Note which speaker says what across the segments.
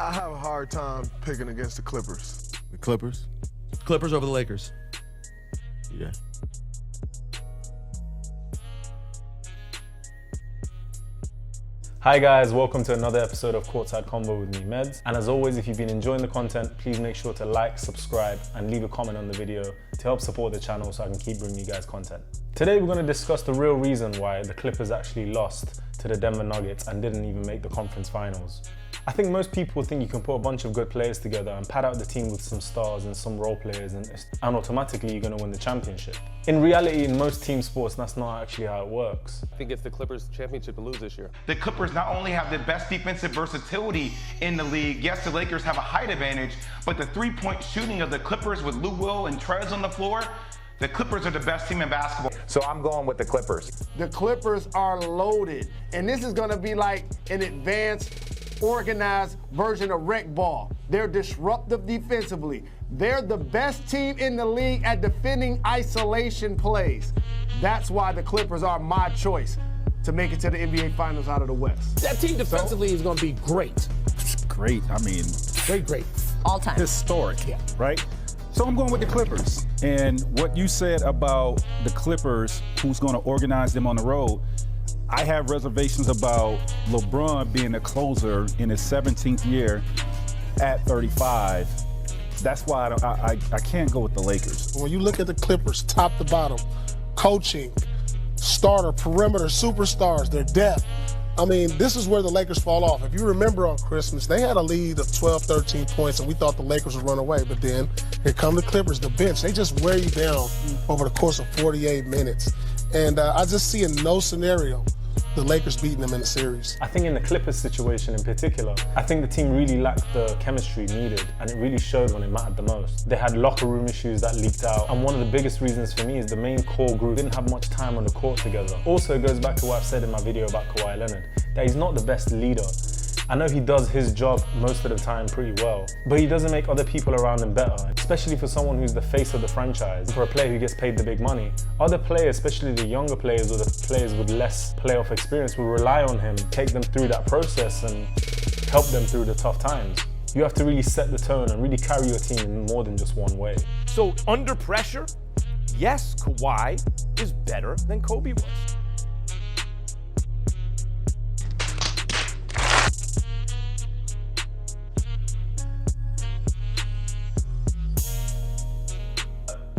Speaker 1: I have a hard time picking against the Clippers.
Speaker 2: The Clippers?
Speaker 3: Clippers over the Lakers.
Speaker 2: Yeah.
Speaker 4: Hi guys, welcome to another episode of Courtside Convo with me, Meds. And as always, if you've been enjoying the content, please make sure to like, subscribe, and leave a comment on the video to help support the channel so I can keep bringing you guys content. Today we're going to discuss the real reason why the Clippers actually lost to the Denver Nuggets and didn't even make the conference finals. I think most people think you can put a bunch of good players together and pad out the team with some stars and some role players and automatically you're going to win the championship. In reality, in most team sports, that's not actually how it works.
Speaker 5: I think it's the Clippers' championship to lose this year.
Speaker 6: The Clippers not only have the best defensive versatility in the league, yes, the Lakers have a height advantage, but the three-point shooting of the Clippers with Lou Will and Trez on the floor, the Clippers are the best team in basketball.
Speaker 7: So I'm going with the Clippers.
Speaker 8: The Clippers are loaded, and this is gonna be like an advanced, organized version of rec ball. They're disruptive defensively. They're the best team in the league at defending isolation plays. That's why the Clippers are my choice to make it to the NBA Finals out of the West.
Speaker 9: That team defensively is going to be great.
Speaker 2: It's great. I mean,
Speaker 9: Great.
Speaker 10: All time.
Speaker 2: historic, right? So I'm going with the Clippers. And what you said about the Clippers, who's going to organize them on the road, I have reservations about LeBron being a closer in his 17th year at 35. That's why I can't go with the Lakers.
Speaker 11: When you look at the Clippers, top to bottom, coaching, starter, perimeter, superstars, their depth, I mean, this is where the Lakers fall off. If you remember on Christmas, they had a lead of 12, 13 points, and we thought the Lakers would run away. But then here come the Clippers, the bench. They just wear you down over the course of 48 minutes. And I just see in no scenario the Lakers beating them in the series.
Speaker 4: I think in the Clippers situation in particular, I think the team really lacked the chemistry needed, and it really showed when it mattered the most. They had locker room issues that leaked out, and one of the biggest reasons for me is the main core group didn't have much time on the court together. Also, it goes back to what I've said in my video about Kawhi Leonard, that he's not the best leader. I know he does his job most of the time pretty well, but he doesn't make other people around him better, especially for someone who's the face of the franchise. For a player who gets paid the big money, other players, especially the younger players or the players with less playoff experience, will rely on him, take them through that process and help them through the tough times. You have to really set the tone and really carry your team in more than just one way.
Speaker 3: So under pressure, yes, Kawhi is better than Kobe was.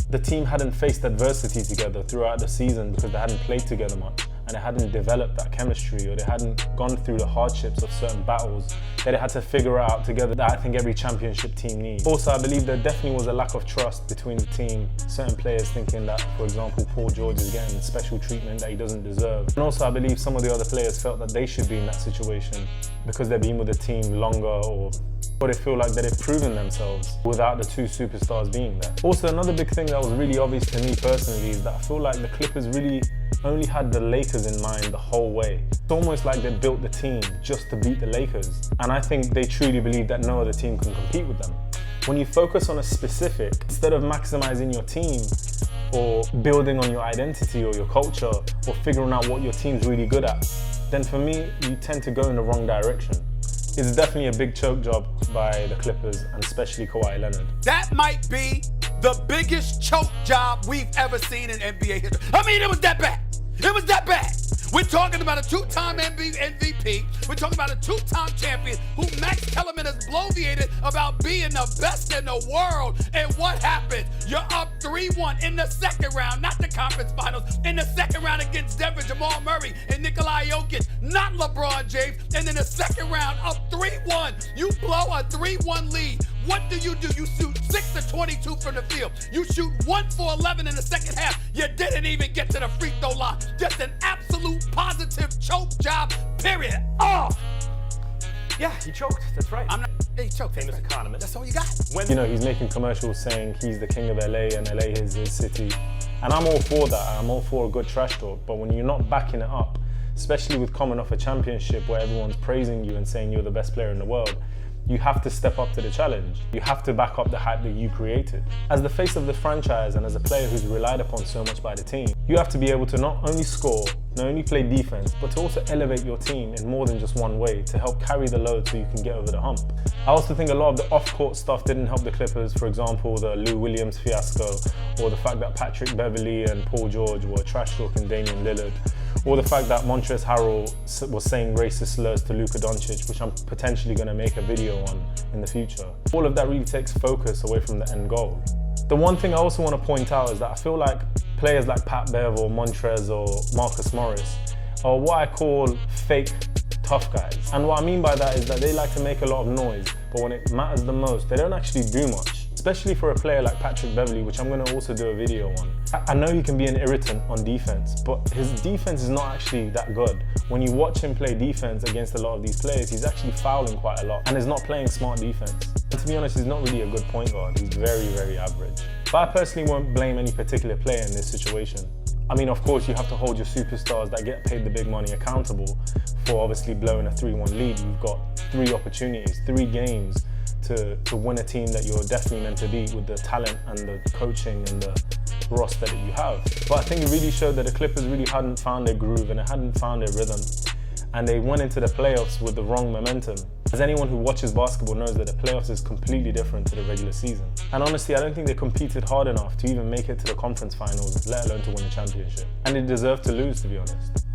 Speaker 4: The team hadn't faced adversity together throughout the season because they hadn't played together much and they hadn't developed that chemistry, or they hadn't gone through the hardships of certain battles that they had to figure out together that I think every championship team needs. Also, I believe there definitely was a lack of trust between the team, certain players thinking that, for example, Paul George is getting special treatment that he doesn't deserve. And also, I believe some of the other players felt that they should be in that situation because they've been with the team longer, or they feel like that they've proven themselves without the two superstars being there. Also, another big thing that was really obvious to me personally is that I feel like the Clippers really only had the Lakers in mind the whole way. It's almost like they built the team just to beat the Lakers. And I think they truly believe that no other team can compete with them. When you focus on a specific, instead of maximizing your team or building on your identity or your culture or figuring out what your team's really good at, then for me, you tend to go in the wrong direction. It's definitely a big choke job by the Clippers, and especially Kawhi Leonard.
Speaker 9: That might be the biggest choke job we've ever seen in NBA history. I mean, it was that bad. It was that bad. We're talking about a two-time MVP. We're talking about a two-time champion who Max Kellerman has bloviated about being the best in the world. And what happened? You're up 3-1 in the second round, not the conference finals, in the second round against Denver, Jamal Murray and Nikola Jokic, not LeBron James. And in the second round, up 3-1, you blow a 3-1 lead. What do? You shoot 6 of 22 from the field. You shoot 1 for 11 in the second half. You didn't even get to the free throw line. Just an absolute positive choke job, period. Oh!
Speaker 3: Yeah, he choked. That's right.
Speaker 9: He choked.
Speaker 3: Famous economist.
Speaker 9: That's all you got.
Speaker 4: You know, he's making commercials saying he's the king of LA and LA is his city. And I'm all for that. I'm all for a good trash talk. But when you're not backing it up, especially with coming off a championship where everyone's praising you and saying you're the best player in the world, you have to step up to the challenge. You have to back up the hype that you created. As the face of the franchise and as a player who's relied upon so much by the team, you have to be able to not only score, not only play defense, but to also elevate your team in more than just one way to help carry the load so you can get over the hump. I also think a lot of the off-court stuff didn't help the Clippers. For example, the Lou Williams fiasco, or the fact that Patrick Beverley and Paul George were trash-talking Damian Lillard, or the fact that Montrezl Harrell was saying racist slurs to Luka Doncic, which I'm potentially going to make a video on in the future. All of that really takes focus away from the end goal. The one thing I also want to point out is that I feel like players like Pat Bev or Montrez or Marcus Morris are what I call fake tough guys. And what I mean by that is that they like to make a lot of noise, but when it matters the most, they don't actually do much. Especially for a player like Patrick Beverley, which I'm going to also do a video on. I know he can be an irritant on defense, but his defense is not actually that good. When you watch him play defense against a lot of these players, he's actually fouling quite a lot and is not playing smart defense. And to be honest, he's not really a good point guard. He's very, very average. But I personally won't blame any particular player in this situation. I mean, of course, you have to hold your superstars that get paid the big money accountable for obviously blowing a 3-1 lead. You've got 3 opportunities, 3 games to win a team that you're definitely meant to beat with the talent and the coaching and the roster that you have. But I think it really showed that the Clippers really hadn't found their groove and they hadn't found their rhythm. And they went into the playoffs with the wrong momentum. As anyone who watches basketball knows that the playoffs is completely different to the regular season. And honestly, I don't think they competed hard enough to even make it to the conference finals, let alone to win a championship. And they deserved to lose, to be honest.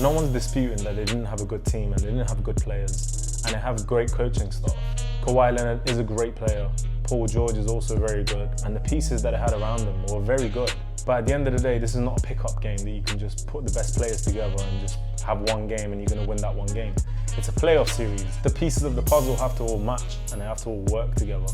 Speaker 4: No one's disputing that they didn't have a good team and they didn't have good players. And they have great coaching staff. Kawhi Leonard is a great player. Paul George is also very good. And the pieces that they had around them were very good. But at the end of the day, this is not a pickup game that you can just put the best players together and just have one game and you're going to win that one game. It's a playoff series. The pieces of the puzzle have to all match and they have to all work together.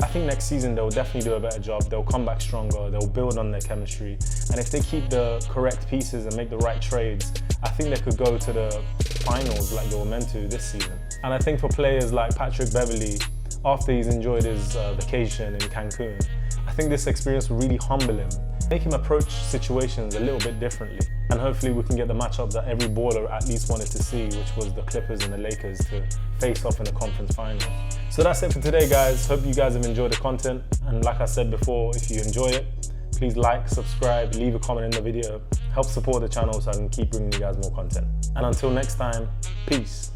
Speaker 4: I think next season they'll definitely do a better job. They'll come back stronger, they'll build on their chemistry. And if they keep the correct pieces and make the right trades, I think they could go to the finals like they were meant to this season. And I think for players like Patrick Beverley, after he's enjoyed his vacation in Cancun, I think this experience will really humble him, make him approach situations a little bit differently. And hopefully we can get the matchup that every baller at least wanted to see, which was the Clippers and the Lakers to face off in the conference finals. So that's it for today, guys. Hope you guys have enjoyed the content. And like I said before, if you enjoy it, please like, subscribe, leave a comment in the video. Help support the channel so I can keep bringing you guys more content. And until next time, peace.